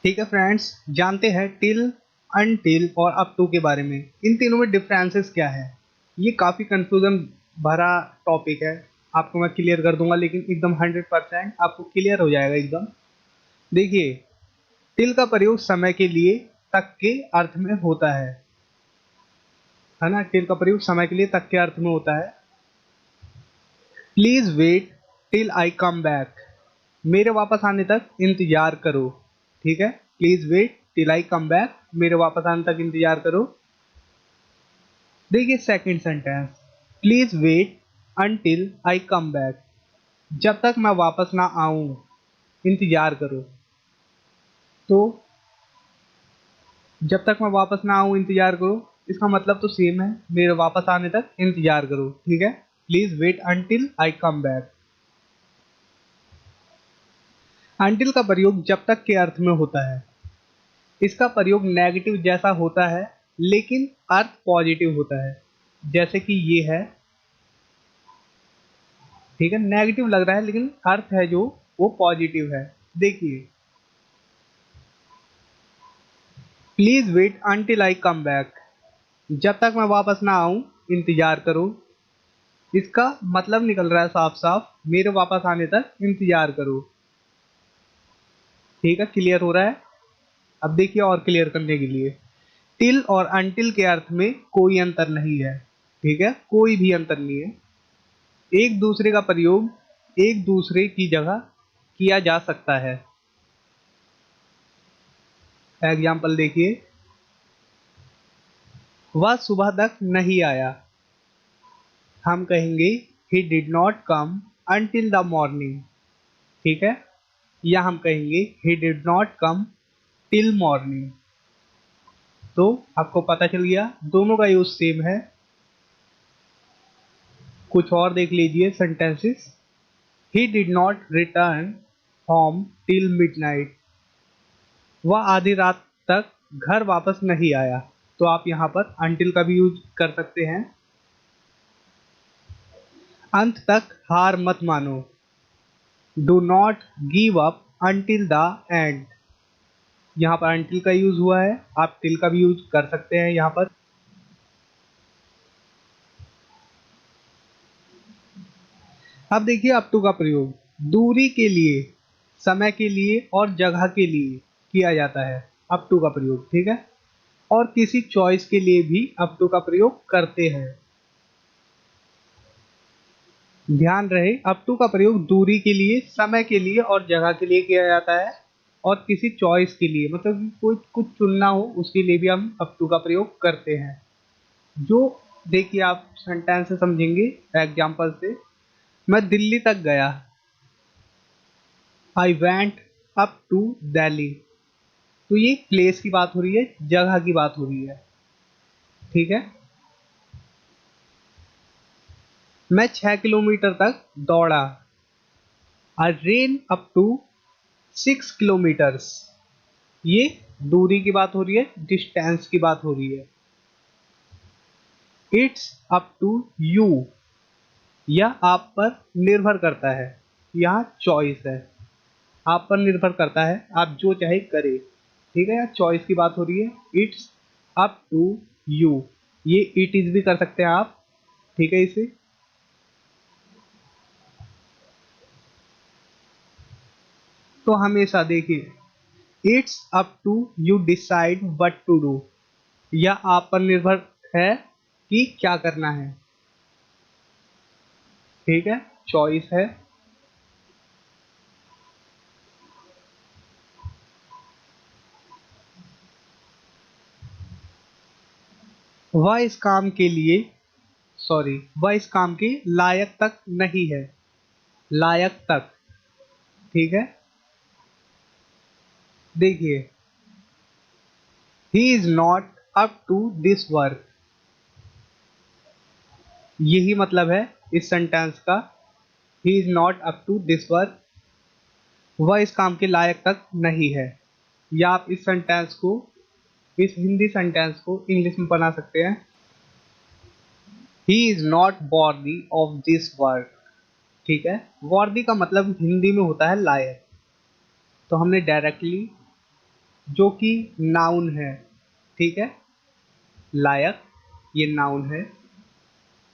ठीक है फ्रेंड्स, जानते हैं टिल, अनटिल और अप टू के बारे में। इन तीनों में डिफरेंसेस क्या है। ये काफ़ी कंफ्यूजन भरा टॉपिक है। आपको मैं क्लियर कर दूंगा, लेकिन एकदम 100% आपको क्लियर हो जाएगा एकदम। देखिए, टिल का प्रयोग समय के लिए तक के अर्थ में होता है ना। टिल का प्रयोग समय के लिए तक के अर्थ में होता है। Please wait till I come back, मेरे वापस आने तक इंतजार करो। ठीक है, please wait till I come back, मेरे वापस आने तक इंतजार करो। देखिए second sentence, please wait until I come back, जब तक मैं वापस ना आऊं इंतजार करो। तो जब तक मैं वापस ना आऊं इंतजार करो, इसका मतलब तो सेम है, मेरे वापस आने तक इंतजार करो। ठीक है, please wait until I come back. Until का प्रयोग जब तक के अर्थ में होता है। इसका प्रयोग नेगेटिव जैसा होता है, लेकिन अर्थ पॉजिटिव होता है। जैसे कि ये है, ठीक है, नेगेटिव लग रहा है लेकिन अर्थ है जो वो पॉजिटिव है। देखिए, please wait until I come back, जब तक मैं वापस ना आऊं इंतजार करो। इसका मतलब निकल रहा है साफ साफ, मेरे वापस आने तक इंतजार करो। ठीक है, क्लियर हो रहा है। अब देखिए और क्लियर करने के लिए, टिल और अनटिल के अर्थ में कोई अंतर नहीं है। ठीक है, कोई भी अंतर नहीं है। एक दूसरे का प्रयोग एक दूसरे की जगह किया जा सकता है। एग्जाम्पल देखिए, वह सुबह तक नहीं आया, हम कहेंगे he did not come until the morning. ठीक है, या हम कहेंगे he did not come till morning. तो आपको पता चल गया दोनों का यूज सेम है। कुछ और देख लीजिए sentences. He did not return home till midnight, वह आधी रात तक घर वापस नहीं आया। तो आप यहाँ पर अनटिल का भी यूज कर सकते हैं। अंत तक हार मत मानो, do not give up until the end. यहाँ पर अनटिल का यूज हुआ है, आप टिल का भी यूज कर सकते हैं यहाँ पर। अब देखिए अप टू का प्रयोग दूरी के लिए, समय के लिए और जगह के लिए किया जाता है। अप टू का प्रयोग, ठीक है, और किसी चॉइस के लिए भी अप टू का प्रयोग करते हैं। ध्यान रहे, अप टू का प्रयोग दूरी के लिए, समय के लिए और जगह के लिए किया जाता है, और किसी चॉइस के लिए, मतलब कि कोई कुछ चुनना हो उसके लिए भी हम अप टू का प्रयोग करते हैं। जो देखिए आप सेंटेंस से समझेंगे एग्जाम्पल से। मैं दिल्ली तक गया, I went up to Delhi. तो ये प्लेस की बात हो रही है, जगह की बात हो रही है। ठीक है, मैं 6 किलोमीटर तक दौड़ा, आई रेन अप टू 6 किलोमीटर्स। ये दूरी की बात हो रही है, डिस्टेंस की बात हो रही है। इट्स अप टू यू, यह आप पर निर्भर करता है। यहाँ चॉइस है, आप पर निर्भर करता है, आप जो चाहे करें। ठीक है, यहाँ चॉइस की बात हो रही है। इट्स अप टू यू, ये इट इज भी कर सकते हैं आप। ठीक है, इसे तो हमेशा देखिए, it's up to you decide what to do, यह आप पर निर्भर है कि क्या करना है। ठीक है, चॉइस है। वह इस काम के लिए, सॉरी, वह इस काम के लायक तक नहीं है। लायक तक, ठीक है। देखिए, he is not up to this work, यही मतलब है इस सेंटेंस का। He is not up to this work, वह इस काम के लायक तक नहीं है। या आप इस सेंटेंस को, इस हिंदी सेंटेंस को इंग्लिश में बना सकते हैं, ही is not worthy of this work. ठीक है, वर्दी का मतलब हिंदी में होता है लायक। तो हमने डायरेक्टली जो कि नाउन है, ठीक है, लायक, ये नाउन है,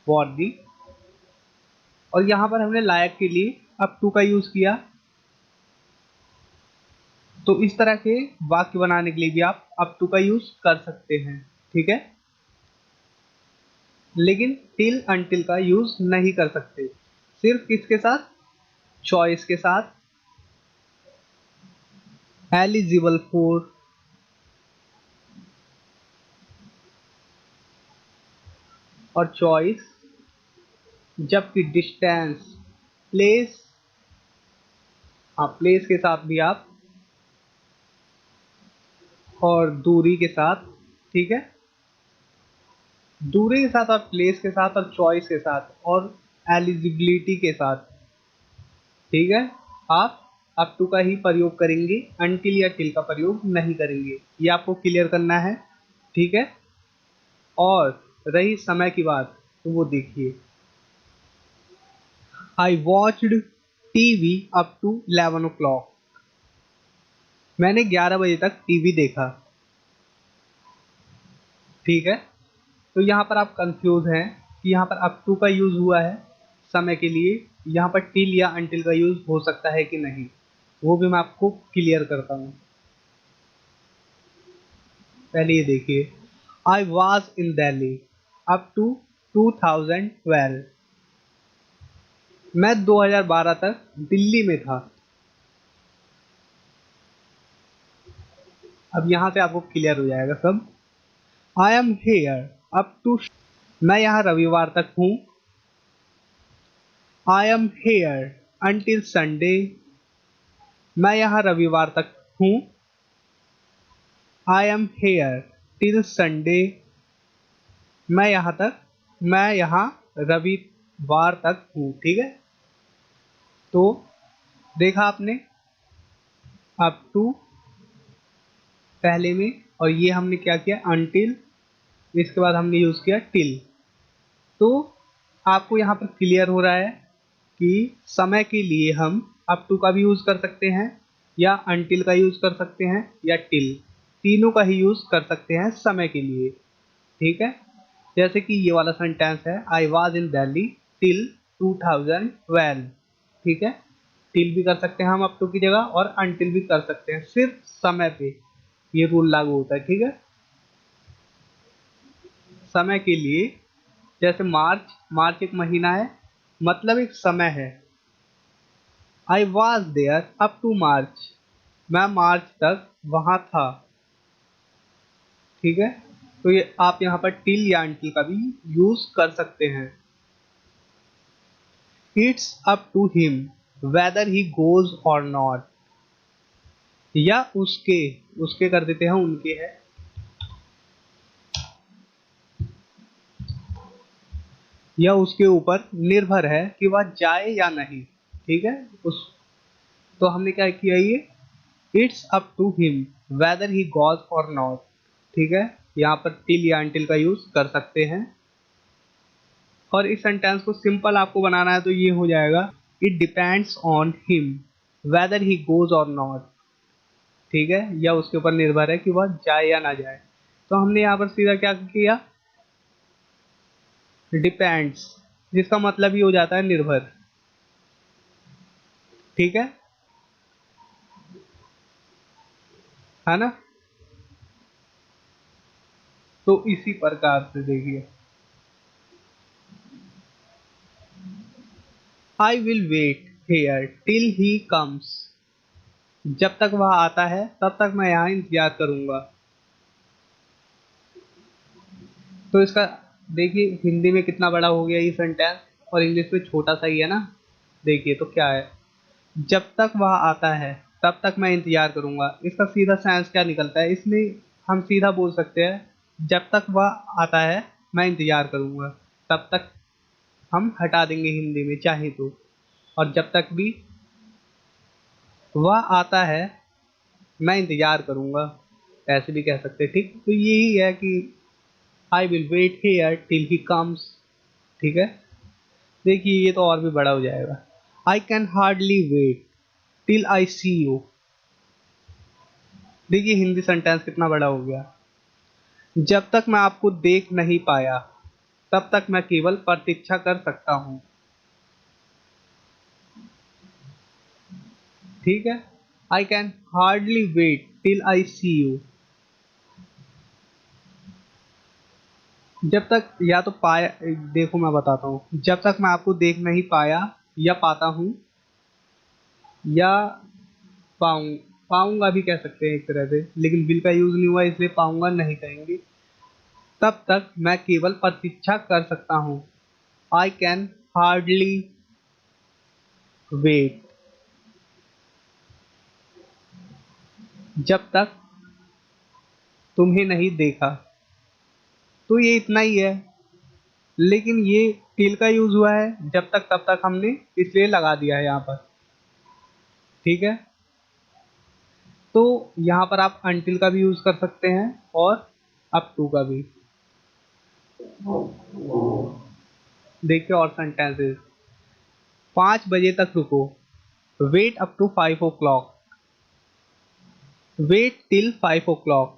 वर्दी। और यहाँ पर हमने लायक के लिए अप टू का यूज किया। तो इस तरह के वाक्य बनाने के लिए भी आप अप टू का यूज कर सकते हैं, ठीक है, लेकिन टिल अनटिल का यूज नहीं कर सकते। सिर्फ किसके साथ? चॉइस के साथ, एलिजिबल फॉर, और चॉइस, जबकि डिस्टेंस, प्लेस, हाँ प्लेस के साथ भी आप, और दूरी के साथ, ठीक है, दूरी के साथ और प्लेस के साथ और चॉइस के साथ और एलिजिबिलिटी के साथ, ठीक है, आप अप टू का ही प्रयोग करेंगे, अनटिल या टिल का प्रयोग नहीं करेंगे। ये आपको क्लियर करना है, ठीक है। और रही समय की बात, तो वो देखिए, I watched TV up to 11 o'clock। मैंने 11 बजे तक टीवी देखा, ठीक है। तो यहाँ पर आप कंफ्यूज हैं कि यहाँ पर अप टू का यूज हुआ है समय के लिए, यहाँ पर टिल या अनटिल का यूज हो सकता है कि नहीं, वो भी मैं आपको क्लियर करता हूँ। पहले ये देखिए, I was in Delhi up to 2012। मैं 2012 तक दिल्ली में था। अब यहाँ से आपको क्लियर हो जाएगा सब। I am here up to, मैं यहाँ रविवार तक हूँ। I am here until Sunday, मैं यहाँ रविवार तक हूँ। I am here till Sunday, मैं यहाँ रविवार तक हूँ, ठीक है। तो देखा आपने, अप टू पहले में, और ये हमने क्या किया, अनटिल, इसके बाद हमने यूज किया टिल। तो आपको यहाँ पर क्लियर हो रहा है कि समय के लिए हम अप टू का भी यूज कर सकते हैं, या अनटिल का यूज कर सकते हैं, या टिल, तीनों का ही यूज कर सकते हैं समय के लिए, ठीक है। जैसे कि ये वाला सेंटेंस है, I was in Delhi till 2012, ठीक है। टिल भी कर सकते हैं हम अप टू की जगह, और अनटिल भी कर सकते हैं, सिर्फ समय पे ये रूल लागू होता है, ठीक है। समय के लिए, जैसे मार्च, मार्च एक महीना है, मतलब एक समय है। I was there up to March, मैं मार्च तक वहां था, ठीक है। तो ये आप यहाँ पर टिल या अनटिल का भी यूज कर सकते हैं। It's up to him whether he goes or not, या उसके, उसके कर देते हैं, उनके है, या उसके ऊपर निर्भर है कि वह जाए या नहीं, ठीक है। उस, तो हमने क्या किया, ये it's up to him whether he goes or not, ठीक है। यहाँ पर टिल या अनटिल का यूज कर सकते हैं। और इस सेंटेंस को सिंपल आपको बनाना है तो ये हो जाएगा, it depends on him whether he goes or not, ठीक है, या उसके ऊपर निर्भर है कि वह जाए या ना जाए। तो हमने यहाँ पर सीधा क्या किया, डिपेंड्स, जिसका मतलब ही हो जाता है निर्भर, ठीक है ना। तो इसी प्रकार से देखिए, I will wait here till he comes, जब तक वह आता है तब तक मैं यहाँ इंतजार करूंगा। तो इसका देखिए हिंदी में कितना बड़ा हो गया ये सेंटेंस, और इंग्लिश में छोटा सा ही है ना। देखिए तो क्या है, जब तक वह आता है तब तक मैं इंतजार करूंगा, इसका सीधा सेंस क्या निकलता है, इसमें हम सीधा बोल सकते हैं, जब तक वह आता है मैं इंतजार करूंगा, तब तक हम हटा देंगे हिंदी में चाहे तो, और जब तक भी वह आता है मैं इंतजार करूंगा, ऐसे भी कह सकते हैं, ठीक। तो यही है कि I will wait here till he comes, ठीक है। देखिए ये तो और भी बड़ा हो जाएगा, I can hardly wait till I see you, देखिए हिंदी सेंटेंस कितना बड़ा हो गया। जब तक मैं आपको देख नहीं पाया तब तक मैं केवल प्रतीक्षा कर सकता हूँ। ठीक है। I can hardly wait till I see you. जब तक या तो पाया, देखो मैं बताता हूँ, जब तक मैं आपको देख नहीं पाया या पाता हूँ या पाऊँ, पाऊंगा भी कह सकते हैं एक तरह से, लेकिन बिल का यूज नहीं हुआ इसलिए पाऊंगा नहीं कहेंगे। तब तक मैं केवल प्रतीक्षा कर सकता हूँ। I can hardly wait. जब तक तुम्हें नहीं देखा, तो ये इतना ही है, लेकिन ये टिल का यूज हुआ है जब तक तब तक हमने इसलिए लगा दिया है यहाँ पर। ठीक है। तो यहाँ पर आप अनटिल का भी यूज कर सकते हैं और अप टू का भी। देखिए और सेंटेंसेस। 5 बजे तक रुको, wait up to 5 o'clock, wait till 5 o'clock,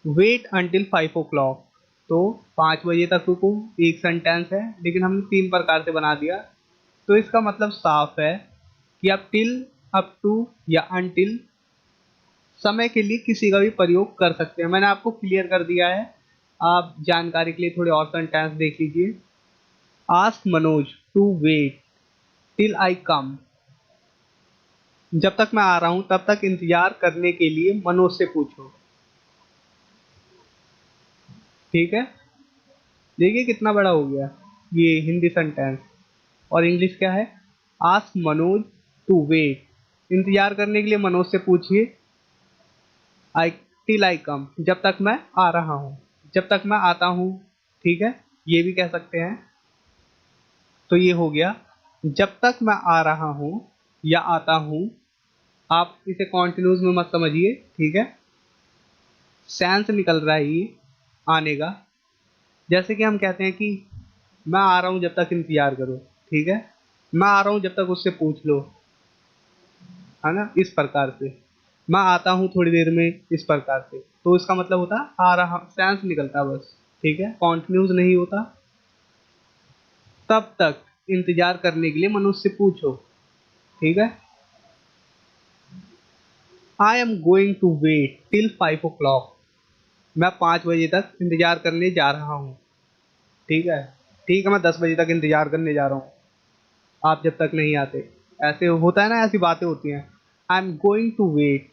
wait until 5 o'clock। तो 5 बजे तक रुको एक सेंटेंस है, लेकिन हमने 3 प्रकार से बना दिया। तो इसका मतलब साफ है कि आप टिल, अप टू या अनटिल समय के लिए किसी का भी प्रयोग कर सकते हैं। मैंने आपको क्लियर कर दिया है, आप जानकारी के लिए थोड़े और सेंटेंस देख लीजिए। Ask Manoj to wait till I come. जब तक मैं आ रहा हूं तब तक इंतजार करने के लिए मनोज से पूछो। ठीक है। देखिए कितना बड़ा हो गया ये हिंदी सेंटेंस। और इंग्लिश क्या है? आस्क मनोज टू वेट, इंतजार करने के लिए मनोज से पूछिए। आई टिल आई कम, जब तक मैं आ रहा हूँ, जब तक मैं आता हूँ। ठीक है, ये भी कह सकते हैं। तो ये हो गया जब तक मैं आ रहा हूँ या आता हूँ। आप इसे कॉन्टिन्यूस में मत समझिए। ठीक है, सेंस निकल रहा है ये आने का। जैसे कि हम कहते हैं कि मैं आ रहा हूँ जब तक इंतजार करो। ठीक है, मैं आ रहा हूँ जब तक उससे पूछ लो, है ना, इस प्रकार से। मैं आता हूँ थोड़ी देर में, इस प्रकार से। तो इसका मतलब होता है आ रहा, सेंस निकलता है बस। ठीक है, कॉन्टिन्यूस नहीं होता। तब तक इंतजार करने के लिए मनुष्य से पूछो। ठीक है, I am going to wait till 5 o'clock, मैं 5 बजे तक इंतजार करने जा रहा हूँ। ठीक है, ठीक है, मैं 10 बजे तक इंतजार करने जा रहा हूँ, आप जब तक नहीं आते। ऐसे होता है ना, ऐसी बातें होती हैं। I am going to wait,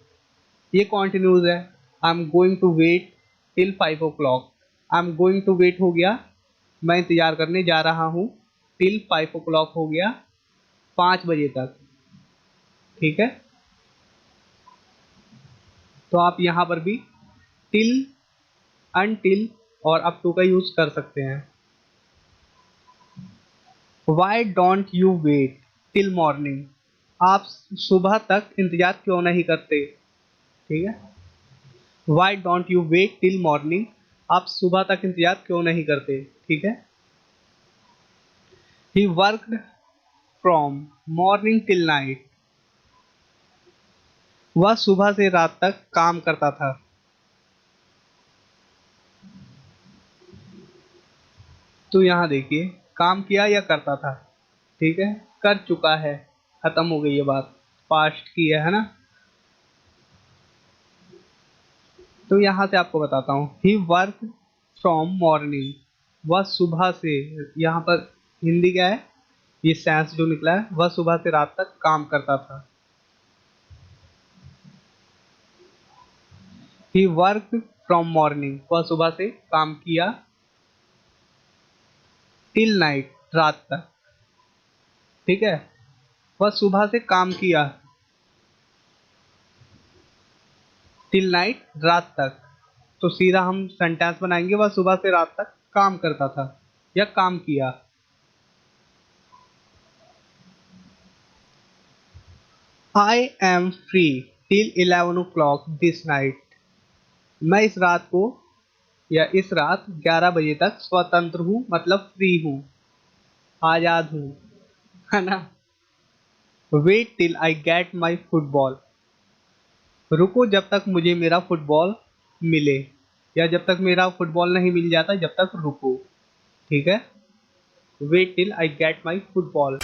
ये कॉन्टिन्यूज है। I am going to wait till 5 o'clock, I am going to wait हो गया, मैं इंतजार करने जा रहा हूँ। टिल 5 o'clock हो गया, 5 बजे तक। ठीक है, तो आप यहाँ पर भी टिल, अनटिल और अप टू का यूज कर सकते हैं। Why don't you wait till morning, आप सुबह तक इंतजार क्यों नहीं करते। ठीक है, why don't you wait till morning, आप सुबह तक इंतजार क्यों नहीं करते। ठीक है, he worked from morning till night, वह सुबह से रात तक काम करता था। तो यहाँ देखिए काम किया या करता था। ठीक है, कर चुका है, खत्म हो गई ये बात, पास्ट की है ना। तो यहाँ से आपको बताता हूँ, ही वर्क फ्रॉम मॉर्निंग, वह सुबह से, यहाँ पर हिंदी क्या है, ये सेंस जो निकला है, वह सुबह से रात तक काम करता था। ही वर्क फ्रॉम मॉर्निंग, वह सुबह से काम किया। टिल नाइट, रात तक। ठीक है, वह सुबह से काम किया, टिल नाइट, रात तक। तो सीधा हम सेंटेंस बनाएंगे, वह सुबह से रात तक काम करता था या काम किया। I am free till 11 o'clock this night, मैं इस रात को या इस रात 11 बजे तक स्वतंत्र हूँ, मतलब फ्री हूँ, आजाद हूँ, है ना। Wait till I get my football, रुको जब तक मुझे मेरा फुटबॉल मिले, या जब तक मेरा फुटबॉल नहीं मिल जाता जब तक रुको। ठीक है, wait till I get my football.